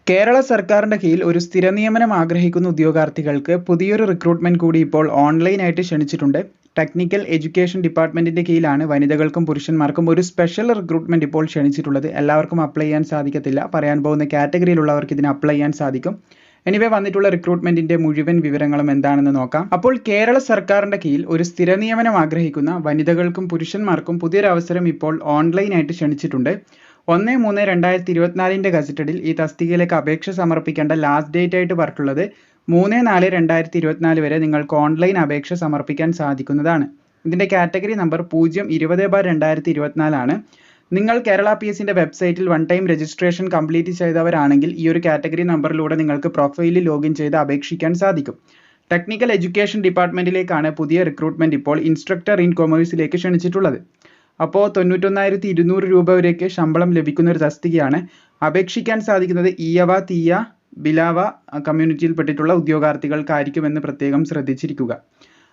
കേരള സർക്കാരിന്റെ കീഴിൽ ഒരു സ്ഥിര നിയമനം ആഗ്രഹിക്കുന്ന ഉദ്യോഗാർത്ഥികൾക്ക് പുതിയൊരു റിക്രൂട്ട്മെന്റ് കൂടി ഇപ്പോൾ ഓൺലൈനായിട്ട് ക്ഷണിച്ചിട്ടുണ്ട്. ടെക്നിക്കൽ എഡ്യൂക്കേഷൻ ഡിപ്പാർട്ട്മെന്റിന്റെ കീഴിലാണ് വനിതകൾക്കും പുരുഷന്മാർക്കും ഒരു സ്പെഷ്യൽ റിക്രൂട്ട്മെന്റ് ഇപ്പോൾ ക്ഷണിച്ചിട്ടുള്ളത്. എല്ലാവർക്കും അപ്ലൈ ചെയ്യാൻ സാധിക്കത്തില്ല. പറയാൻ പോകുന്ന കാറ്റഗറിയിലുള്ളവർക്ക് ഇതിന് അപ്ലൈ ചെയ്യാൻ സാധിക്കും. എനിവേ വന്നിട്ടുള്ള റിക്രൂട്ട്മെന്റിന്റെ മുഴുവൻ വിവരങ്ങളും എന്താണെന്ന് നോക്കാം. അപ്പോൾ കേരള സർക്കാരിന്റെ കീഴിൽ ഒരു സ്ഥിര നിയമനം ആഗ്രഹിക്കുന്ന വനിതകൾക്കും പുരുഷന്മാർക്കും പുതിയൊരു അവസരം ഇപ്പോൾ ഓൺലൈനായിട്ട് ക്ഷണിച്ചിട്ടുണ്ട്. 1/3/2024 ഗസറ്റഡിൽ ഈ തസ്തികയിലേക്ക് അപേക്ഷ സമർപ്പിക്കേണ്ട ലാസ്റ്റ് ഡേറ്റ് ആയിട്ട് പറഞ്ഞിട്ടുള്ളത് 3/4/2024 വരെ നിങ്ങൾക്ക് ഓൺലൈൻ അപേക്ഷ സമർപ്പിക്കാൻ സാധിക്കുന്നതാണ്. ഇതിന്റെ കാറ്റഗറി നമ്പർ 020/2024 ആണ്. നിങ്ങൾ കേരള PSCന്റെ വെബ്സൈറ്റിൽ വൺ ടൈം രജിസ്ട്രേഷൻ കംപ്ലീറ്റ് ചെയ്തവരാണെങ്കിൽ ഈ ഒരു കാറ്റഗറി നമ്പറിലൂടെ നിങ്ങൾക്ക് പ്രൊഫൈലിൽ ലോഗിൻ ചെയ്ത് അപേക്ഷിക്കാൻ സാധിക്കും. ടെക്നിക്കൽ എഡ്യൂക്കേഷൻ ഡിപ്പാർട്ട്മെന്റിലേക്കാണ് പുതിയ റിക്രൂട്ട്മെന്റ് ഇപ്പോൾ ഇൻസ്ട്രക്ടർ ഇൻ കൊമേഴ്സിലേക്ക് ക്ഷണിച്ചിട്ടുള്ളത്. അപ്പോൾ 91,200 രൂപ വരെയൊക്കെ ശമ്പളം ലഭിക്കുന്ന ഒരു തസ്തികയാണ്. അപേക്ഷിക്കാൻ സാധിക്കുന്നത് ഈയവ, തീയ, ബിലാവ കമ്മ്യൂണിറ്റിയിൽപ്പെട്ടിട്ടുള്ള ഉദ്യോഗാർത്ഥികൾക്കായിരിക്കുമെന്ന് പ്രത്യേകം ശ്രദ്ധിച്ചിരിക്കുക.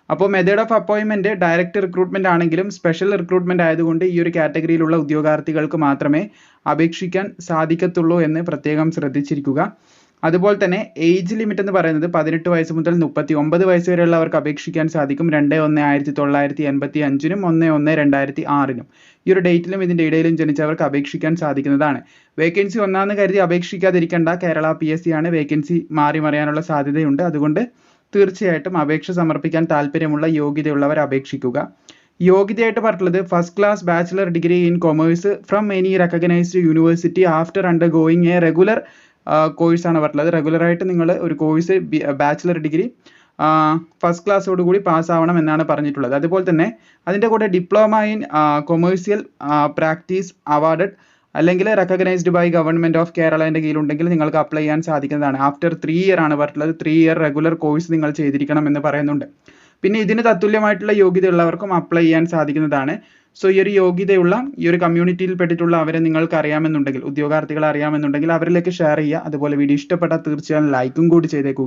അപ്പോൾ മെത്തേഡ് ഓഫ് അപ്പോയിൻമെന്റ് ഡയറക്റ്റ് റിക്രൂട്ട്മെന്റ് ആണെങ്കിലും സ്പെഷ്യൽ റിക്രൂട്ട്മെന്റ് ആയതുകൊണ്ട് ഈ ഒരു കാറ്റഗറിയിലുള്ള ഉദ്യോഗാർത്ഥികൾക്ക് മാത്രമേ അപേക്ഷിക്കാൻ സാധിക്കത്തുള്ളൂ എന്ന് പ്രത്യേകം ശ്രദ്ധിച്ചിരിക്കുക. അതുപോലെ തന്നെ ഏജ് ലിമിറ്റ് എന്ന് പറയുന്നത് 18 വയസ്സ് മുതൽ 39 വയസ്സ് വരെയുള്ളവർക്ക് അപേക്ഷിക്കാൻ സാധിക്കും. 2/1/1985 1/1/2006 ഈ ഒരു ഡേറ്റിലും ഇതിന്റെ ഇടയിലും ജനിച്ചവർക്ക് അപേക്ഷിക്കാൻ സാധിക്കുന്നതാണ്. വേക്കൻസി ഒന്നാന്ന് കരുതി അപേക്ഷിക്കാതിരിക്കേണ്ട. കേരള PSC ആണ്. വേക്കൻസി മാറി മറിയാനുള്ള സാധ്യതയുണ്ട്. അതുകൊണ്ട് തീർച്ചയായിട്ടും അപേക്ഷ സമർപ്പിക്കാൻ താല്പര്യമുള്ള യോഗ്യതയുള്ളവർ അപേക്ഷിക്കുക. യോഗ്യതയായിട്ട് പറഞ്ഞിട്ടുള്ളത് first class bachelor degree in commerce from any recognised university after undergoing A regular course ആണ് പറഞ്ഞിട്ടുള്ളത്. റെഗുലറായിട്ട് നിങ്ങൾ ഒരു കോഴ്സ് ബാച്ചിലർ ഡിഗ്രി ഫസ്റ്റ് ക്ലാസ്സോട് കൂടി പാസ്സാവണം എന്നാണ് പറഞ്ഞിട്ടുള്ളത്. അതുപോലെ തന്നെ അതിൻ്റെ കൂടെ diploma in commercial practice awarded അല്ലെങ്കിൽ റെക്കഗ്നൈസ്ഡ് ബൈ ഗവൺമെന്റ് ഓഫ് കേരളയുടെ കീഴിലുണ്ടെങ്കിൽ നിങ്ങൾക്ക് അപ്ലൈ ചെയ്യാൻ സാധിക്കുന്നതാണ്. ആഫ്റ്റർ 3 ഇയർ ആണ് പറഞ്ഞിട്ടുള്ളത്. 3 ഇയർ റെഗുലർ കോഴ്സ് നിങ്ങൾ ചെയ്തിരിക്കണം എന്ന് പറയുന്നുണ്ട്. പിന്നെ ഇതിന് തത്തുല്യമായിട്ടുള്ള യോഗ്യതയുള്ളവർക്കും അപ്ലൈ ചെയ്യാൻ സാധിക്കുന്നതാണ്. സോ ഈ ഒരു യോഗ്യതയുള്ള ഈ ഒരു കമ്മ്യൂണിറ്റിയിൽ പെട്ടിട്ടുള്ള അവരെ നിങ്ങൾക്ക് അറിയാമെന്നുണ്ടെങ്കിൽ, ഉദ്യോഗാർത്ഥികളെ അറിയാമെന്നുണ്ടെങ്കിൽ അവരിലേക്ക് ഷെയർ ചെയ്യുക. അതുപോലെ വീഡിയോ ഇഷ്ടപ്പെട്ടാൽ തീർച്ചയായും ലൈക്കും കൂടി ചെയ്തേക്കുക.